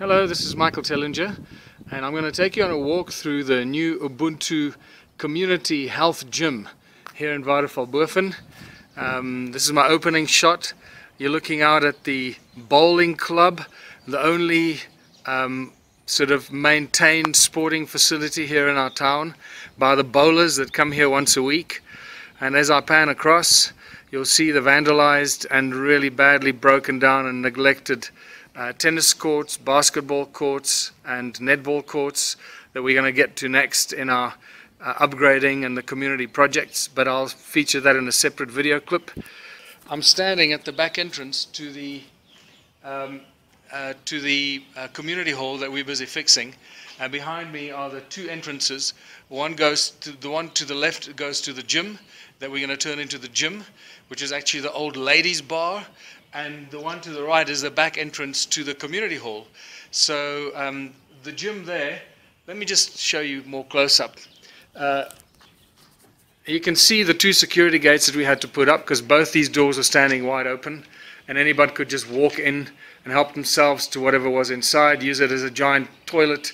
Hello, this is Michael Tellinger, and I'm going to take you on a walk through the new Ubuntu Community Health Gym here in Watervalboven. This is my opening shot. You're looking out at the bowling club, the only sort of maintained sporting facility here in our town by the bowlers that come here once a week. And as I pan across, you'll see the vandalized and really badly broken down and neglected tennis courts, basketball courts and netball courts that we're going to get to next in our upgrading and the community projects, but I'll feature that in a separate video clip. I'm standing at the back entrance to the community hall that we're busy fixing, and behind me are the two entrances. The one to the left goes to the gym that we're going to turn into the gym, which is actually the old ladies bar, and the one to the right is the back entrance to the community hall. So the gym there, let me just show you more close up. You can see the two security gates that we had to put up because both these doors are standing wide open and anybody could just walk in and help themselves to whatever was inside, use it as a giant toilet.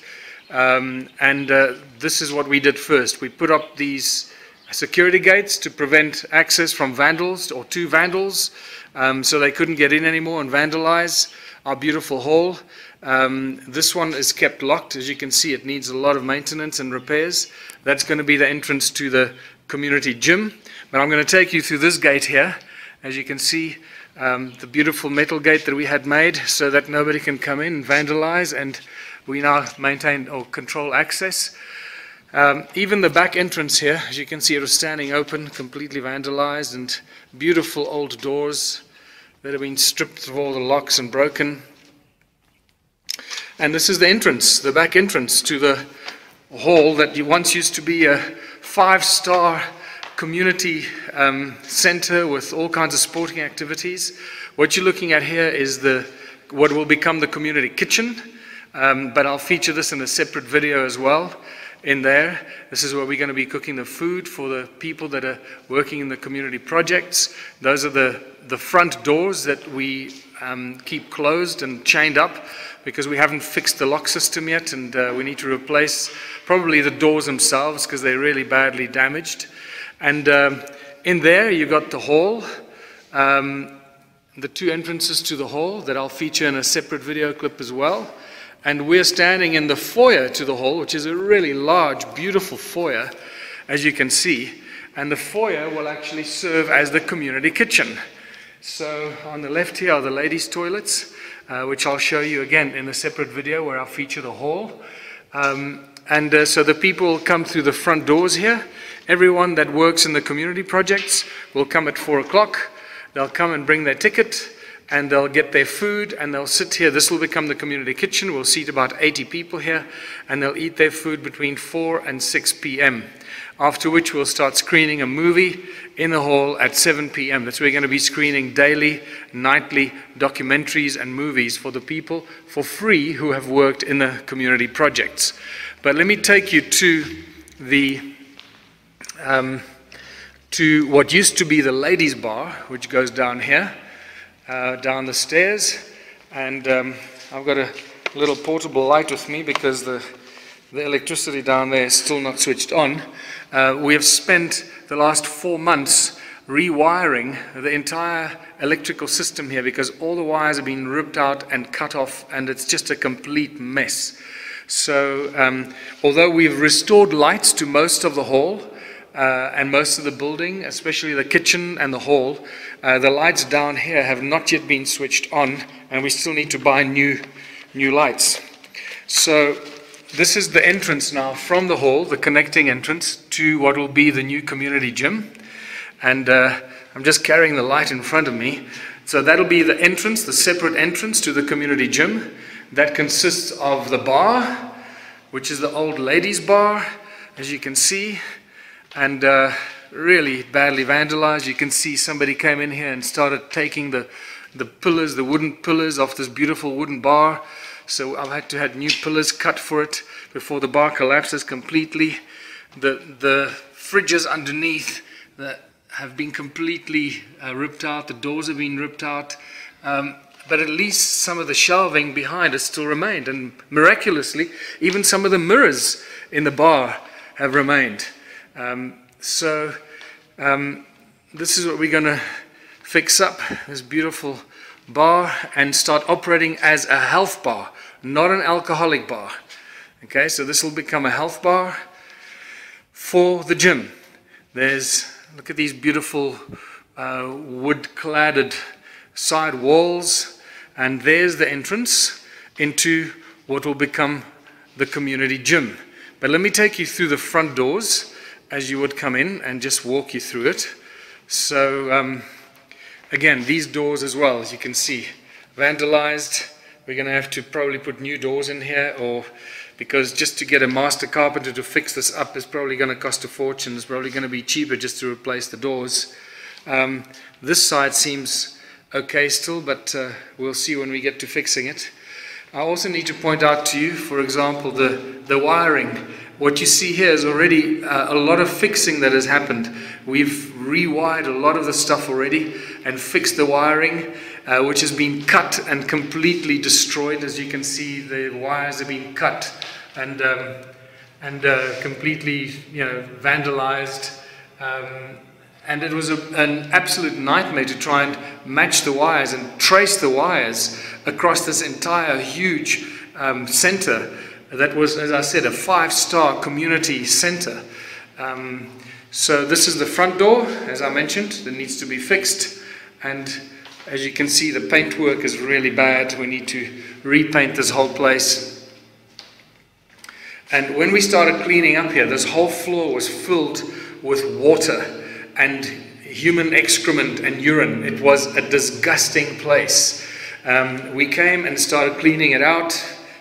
This is what we did first. We put up these security gates to prevent access from vandals or to vandals, so they couldn't get in anymore and vandalize our beautiful hall. This one is kept locked. As you can see, it needs a lot of maintenance and repairs. That's going to be the entrance to the community gym, but I'm going to take you through this gate here. As you can see, the beautiful metal gate that we had made so that nobody can come in and vandalize, and we now maintain or control access. Even the back entrance here, as you can see, it was standing open, completely vandalized, and beautiful old doors that have been stripped of all the locks and broken. And this is the entrance, the back entrance to the hall that once used to be a 5-star community center with all kinds of sporting activities. What you're looking at here is what will become the community kitchen, but I'll feature this in a separate video as well. In there, this is where we're going to be cooking the food for the people that are working in the community projects. Those are the front doors that we keep closed and chained up because we haven't fixed the lock system yet, and we need to replace probably the doors themselves because they're really badly damaged. And in there you got the hall, the two entrances to the hall that I'll feature in a separate video clip as well. And we're standing in the foyer to the hall, which is a really large, beautiful foyer, as you can see. And the foyer will actually serve as the community kitchen. So on the left here are the ladies' toilets, which I'll show you again in a separate video where I'll feature the hall. So the people will come through the front doors here. Everyone that works in the community projects will come at 4 o'clock. They'll come and bring their ticket, and they'll get their food and they'll sit here. This will become the community kitchen. We'll seat about 80 people here, and they'll eat their food between 4 and 6 p.m. After which we'll start screening a movie in the hall at 7 p.m. That's where we're going to be screening daily, nightly documentaries and movies for the people for free who have worked in the community projects. But let me take you to to what used to be the ladies' bar, which goes down here. Down the stairs, and I've got a little portable light with me because the electricity down there is still not switched on. We have spent the last 4 months rewiring the entire electrical system here because all the wires have been ripped out and cut off, and it's just a complete mess. So although we've restored lights to most of the hall and most of the building, especially the kitchen and the hall, the lights down here have not yet been switched on, and we still need to buy new lights. So this is the entrance now from the hall, the connecting entrance to what will be the new community gym. And I'm just carrying the light in front of me. So that'll be the entrance, the separate entrance to the community gym. That consists of the bar, which is the old ladies' bar, as you can see, and really badly vandalized. You can see somebody came in here and started taking the pillars, the wooden pillars off this beautiful wooden bar. So I've had to have new pillars cut for it before the bar collapses completely. The fridges underneath that have been completely ripped out. The doors have been ripped out. but at least some of the shelving behind has still remained, and miraculously, even some of the mirrors in the bar have remained. This is what we're going to fix up, this beautiful bar, and start operating as a health bar, not an alcoholic bar. Okay, so this will become a health bar for the gym. Look at these beautiful wood-cladded side walls, and there's the entrance into what will become the community gym. But let me take you through the front doors as you would come in and just walk you through it. So again, these doors as well, as you can see, vandalized. We're going to have to probably put new doors in here, because just to get a master carpenter to fix this up is probably going to cost a fortune. It's probably going to be cheaper just to replace the doors. This side seems okay still, but we'll see when we get to fixing it. I also need to point out to you, for example, the wiring. What you see here is already a lot of fixing that has happened. We've rewired a lot of the stuff already and fixed the wiring, which has been cut and completely destroyed. As you can see, the wires have been cut and completely, vandalized. And it was an absolute nightmare to try and match the wires and trace the wires across this entire huge center. That was, as I said, a 5-star community center. So this is the front door, as I mentioned, that needs to be fixed. And as you can see, the paintwork is really bad. We need to repaint this whole place. And when we started cleaning up here, this whole floor was filled with water and human excrement and urine. It was a disgusting place. We came and started cleaning it out.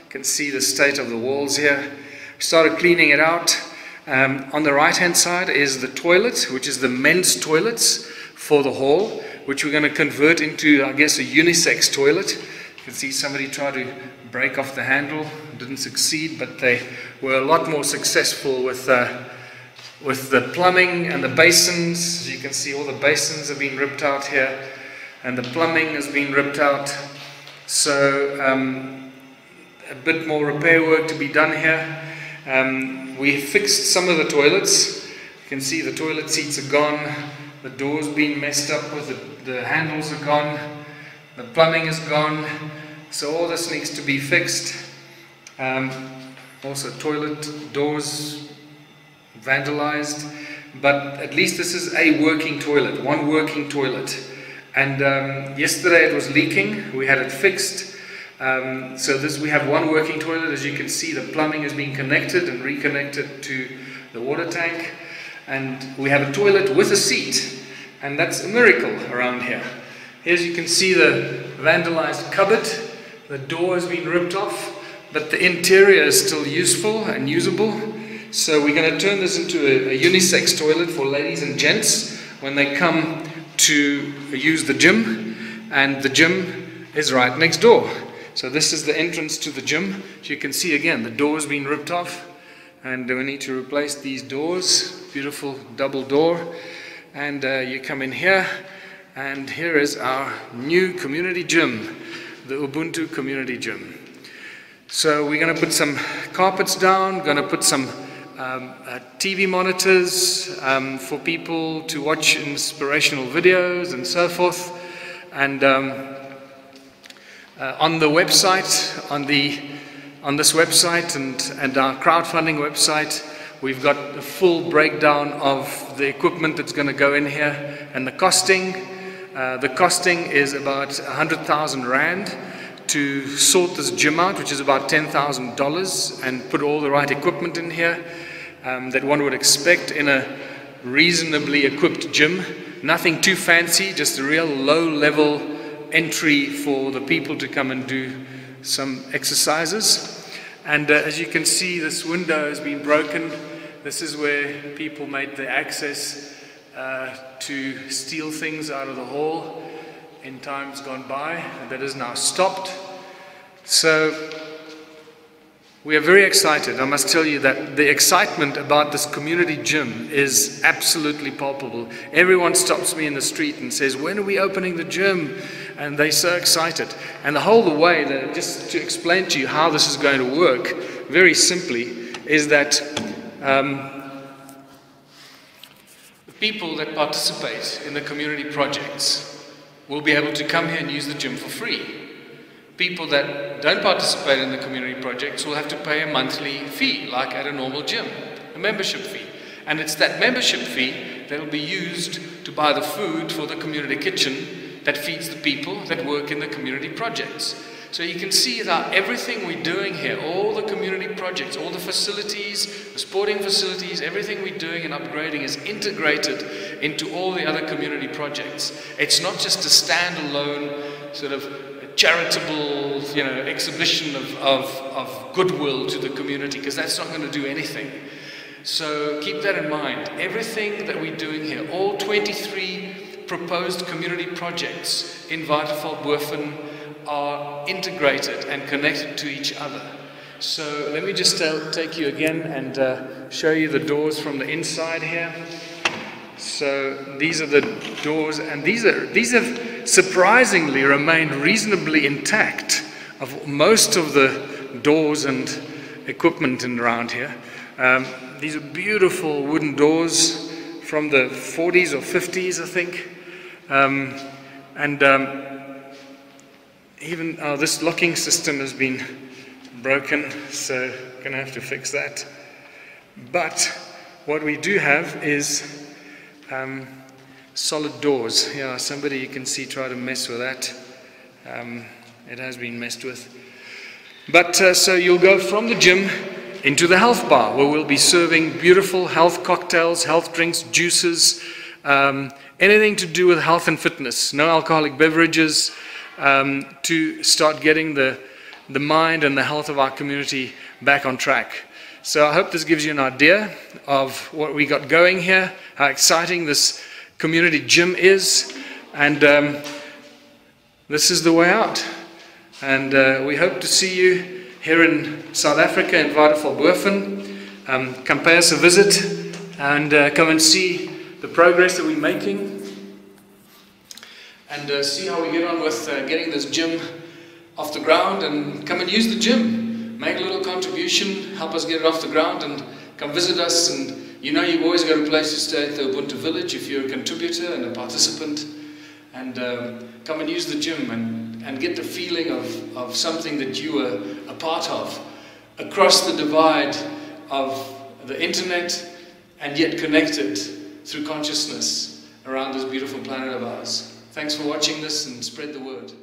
You can see the state of the walls here. Started cleaning it out. On the right hand side is the toilet, which is the men's toilets for the hall, which we're going to convert into, I guess, a unisex toilet. You can see somebody tried to break off the handle. Didn't succeed, but they were a lot more successful with the plumbing and the basins. As you can see, all the basins have been ripped out here, and the plumbing has been ripped out. So a bit more repair work to be done here. We fixed some of the toilets. You can see the toilet seats are gone, the door's been messed up with, the handles are gone, the plumbing is gone, so all this needs to be fixed. Also toilet doors vandalized, but at least this is a working toilet, one working toilet. And yesterday it was leaking, we had it fixed. So we have one working toilet. As you can see, the plumbing has been connected and reconnected to the water tank, and we have a toilet with a seat, and that's a miracle around here. Here you can see the vandalized cupboard. The door has been ripped off, but the interior is still useful and usable. So we're going to turn this into a unisex toilet for ladies and gents when they come to use the gym, and the gym is right next door. So this is the entrance to the gym. As you can see, again, the door's been ripped off, and we need to replace these doors. Beautiful double door. And you come in here, and here is our new community gym, the Ubuntu community gym. So we're going to put some carpets down, going to put some TV monitors for people to watch inspirational videos and so forth. And on the website, on this website and our crowdfunding website, we've got a full breakdown of the equipment that's going to go in here and the costing. The costing is about 100,000 Rand to sort this gym out, which is about $10,000, and put all the right equipment in here that one would expect in a reasonably equipped gym. Nothing too fancy, just a real low-level entry for the people to come and do some exercises. And as you can see, this window has been broken. This is where people made the access to steal things out of the hall in times gone by, and that is now stopped. So we are very excited. I must tell you that the excitement about this community gym is absolutely palpable. Everyone stops me in the street and says, "When are we opening the gym?" and they're so excited. And the whole way, just to explain to you how this is going to work, very simply, is that the people that participate in the community projects will be able to come here and use the gym for free. People that don't participate in the community projects will have to pay a monthly fee, like at a normal gym, a membership fee. And it's that membership fee that will be used to buy the food for the community kitchen that feeds the people that work in the community projects. So you can see that everything we're doing here, all the community projects, all the facilities, the sporting facilities, everything we're doing and upgrading is integrated into all the other community projects. It's not just a standalone sort of charitable, exhibition of goodwill to the community, because that's not going to do anything. So keep that in mind. Everything that we're doing here, all 23 proposed community projects in Waterval-Boven are integrated and connected to each other. So let me just take you again and show you the doors from the inside here. So these are the doors, and these have surprisingly remained reasonably intact of most of the doors and equipment around here. These are beautiful wooden doors from the 40s or 50s, I think. Even this locking system has been broken, so I'm going to have to fix that. But what we do have is solid doors. Yeah, somebody you can see try to mess with that. It has been messed with. But so you'll go from the gym into the health bar, where we'll be serving beautiful health cocktails, health drinks, juices, anything to do with health and fitness. No alcoholic beverages, to start getting the mind and the health of our community back on track. So I hope this gives you an idea of what we got going here, how exciting this community gym is, and this is the way out. And we hope to see you here in South Africa, in Waterval-Boven. Come pay us a visit and come and see the progress that we're making, and see how we get on with getting this gym off the ground, and come and use the gym. Make a little contribution, help us get it off the ground, and come visit us. And you've always got a place to stay at the Ubuntu Village if you're a contributor and a participant. And come and use the gym and get the feeling of something that you were a part of, across the divide of the internet, and yet connected through consciousness around this beautiful planet of ours. Thanks for watching this, and spread the word.